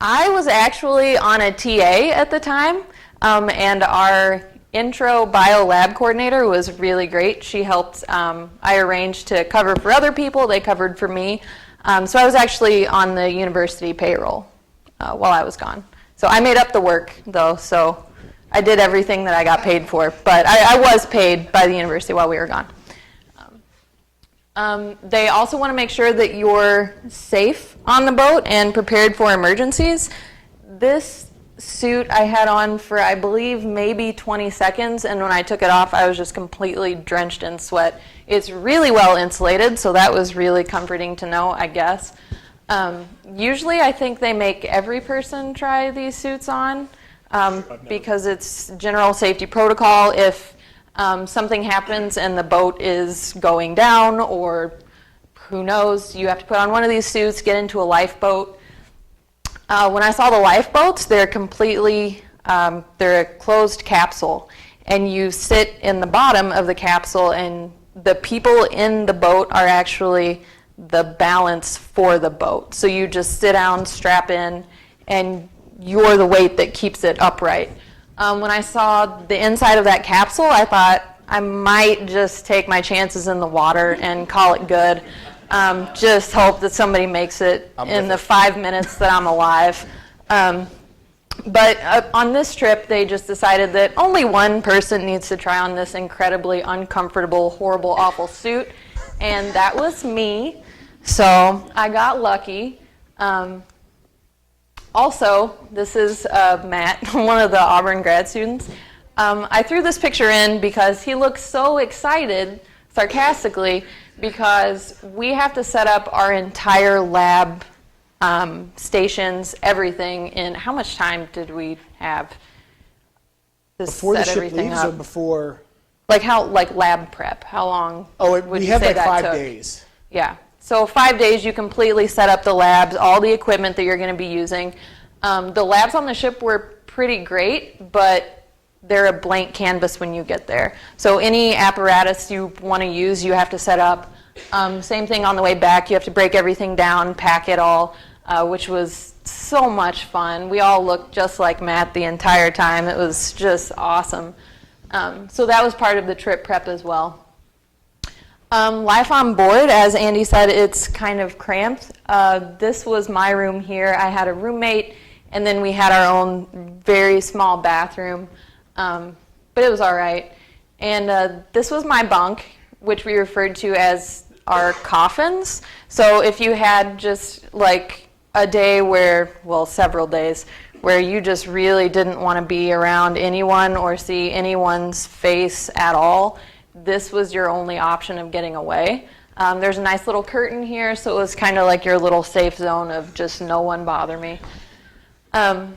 I was actually on a TA at the time, and our intro bio lab coordinator was really great. She helped, I arranged to cover for other people, they covered for me. So I was actually on the university payroll while I was gone. So I made up the work though, so I did everything that I got paid for, but I was paid by the university while we were gone. They also want to make sure that you're safe on the boat and prepared for emergencies. This suit I had on for, I believe, maybe 20 seconds, and when I took it off, I was just completely drenched in sweat. It's really well insulated, so that was really comforting to know, I guess. Usually, I think they make every person try these suits on because it's general safety protocol. If something happens and the boat is going down, or who knows, you have to put on one of these suits, get into a lifeboat. When I saw the lifeboats, they're completely, they're a closed capsule, and you sit in the bottom of the capsule, and the people in the boat are actually the balance for the boat. So you just sit down, strap in, and you're the weight that keeps it upright. When I saw the inside of that capsule, I thought I might just take my chances in the water and call it good. Just hope that somebody makes it in the 5 minutes that I'm alive. But on this trip, they just decided that only one person needs to try on this incredibly uncomfortable, horrible, awful suit, and that was me. So I got lucky. Also, this is Matt, one of the Auburn grad students. I threw this picture in because he looks so excited, sarcastically, because we have to set up our entire lab stations, everything in, how much time did we have to before set the ship everything leaves up? or before? Like lab prep, how long would we you have say like that 5 took? days. Yeah, so 5 days you completely set up the labs, all the equipment that you're going to be using. The labs on the ship were pretty great, but they're a blank canvas when you get there. So any apparatus you want to use, you have to set up. Same thing on the way back, you have to break everything down, pack it all, which was so much fun. We all looked just like Matt the entire time. It was just awesome. So that was part of the trip prep as well. Life on board, as Andy said, it's kind of cramped. This was my room here. I had a roommate, and then we had our own very small bathroom, but it was all right. And this was my bunk, which we referred to as our coffins. So if you had just like a day where, well, several days, where you just really didn't want to be around anyone or see anyone's face at all, this was your only option of getting away. There's a nice little curtain here, so it was kind of like your little safe zone of just no one bother me. I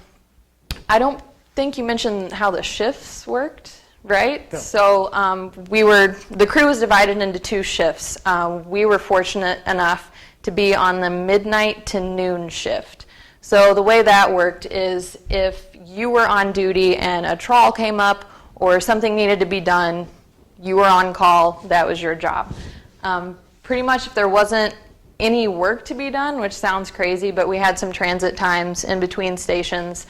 don't think you mentioned how the shifts worked, right? No. So the crew was divided into 2 shifts. We were fortunate enough to be on the midnight to noon shift. So the way that worked is if you were on duty and a trawl came up or something needed to be done, you were on call, that was your job. Pretty much if there wasn't any work to be done, which sounds crazy, but we had some transit times in between stations,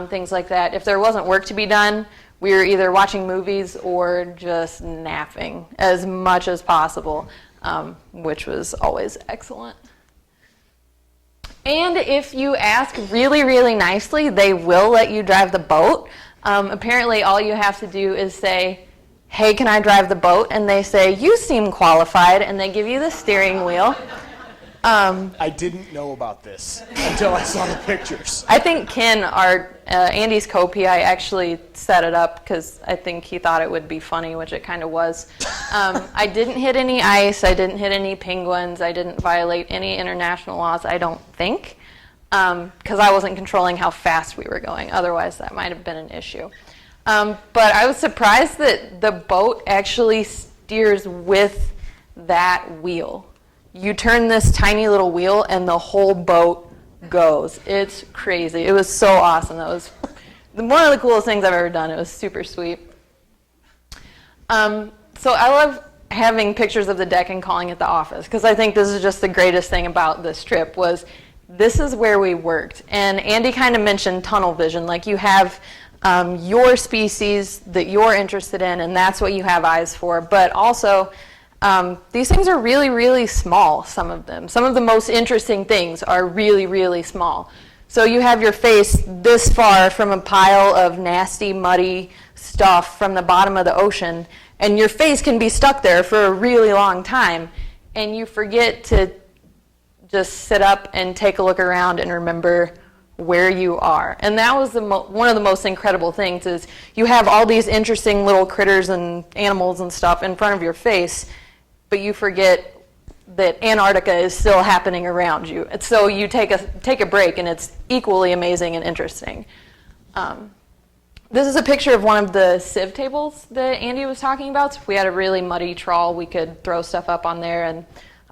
things like that. If there wasn't work to be done, we were either watching movies or just napping as much as possible, which was always excellent. And if you ask really, really nicely, they will let you drive the boat. Apparently, all you have to do is say, "Hey, can I drive the boat?" And they say, "You seem qualified," and they give you the steering wheel. I didn't know about this until I saw the pictures. I think Ken, Andy's co-PI, actually set it up because I think he thought it would be funny, which it kind of was. I didn't hit any ice. I didn't hit any penguins. I didn't violate any international laws, I don't think, because I wasn't controlling how fast we were going. Otherwise, that might have been an issue. But I was surprised that the boat actually steers with that wheel. You turn this tiny little wheel and the whole boat goes. It's crazy. It was so awesome. That was one of the coolest things I've ever done. It was super sweet. So I love having pictures of the deck and calling it the office, because I think this is just the greatest thing about this trip was this is where we worked. And Andy kind of mentioned tunnel vision, like you have your species that you're interested in, and that's what you have eyes for. But also, these things are really, really small, some of them. Some of the most interesting things are really, really small. So you have your face this far from a pile of nasty, muddy stuff from the bottom of the ocean, and your face can be stuck there for a really long time, and you forget to just sit up and take a look around and remember where you are. And that was one of the most incredible things, is you have all these interesting little critters and animals and stuff in front of your face, but you forget that Antarctica is still happening around you. And so you take a break, and it's equally amazing and interesting. This is a picture of one of the sieve tables that Andy was talking about. So if we had a really muddy trawl, we could throw stuff up on there and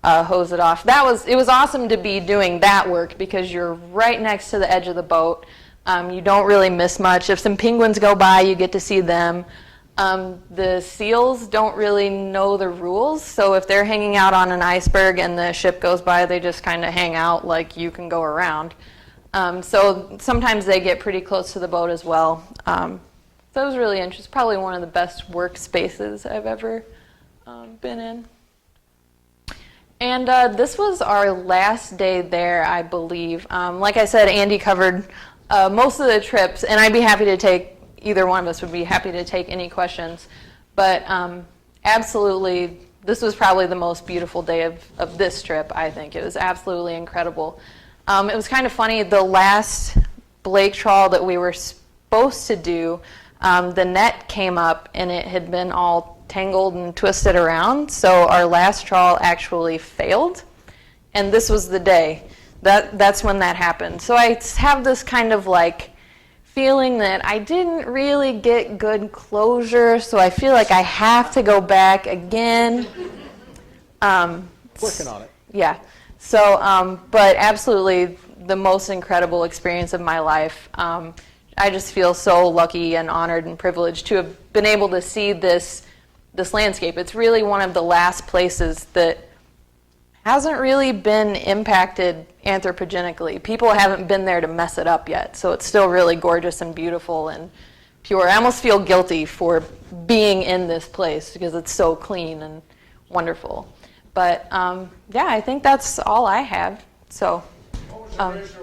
hose it off. It was awesome to be doing that work because you're right next to the edge of the boat. You don't really miss much. If some penguins go by, you get to see them. The seals don't really know the rules, so if they're hanging out on an iceberg and the ship goes by, they just kind of hang out like you can go around. So sometimes they get pretty close to the boat as well. So it was really interesting. Probably one of the best workspaces I've ever been in. And this was our last day there, I believe. Like I said, Andy covered most of the trips, and I'd be happy to take, either one of us would be happy to take any questions. But absolutely, this was probably the most beautiful day of this trip, I think. It was absolutely incredible. It was kind of funny, the last Blake trawl that we were supposed to do, the net came up and it had been all tangled and twisted around, so our last trawl actually failed, and this was the day. That's when that happened. So I have this kind of like feeling that I didn't really get good closure, so I feel like I have to go back again. Working on it. Yeah. So, but absolutely the most incredible experience of my life. I just feel so lucky and honored and privileged to have been able to see this landscape. It's really one of the last places that hasn't really been impacted anthropogenically. People haven't been there to mess it up yet, so it's still really gorgeous and beautiful and pure. I almost feel guilty for being in this place because it's so clean and wonderful. But yeah, I think that's all I have. So. What was the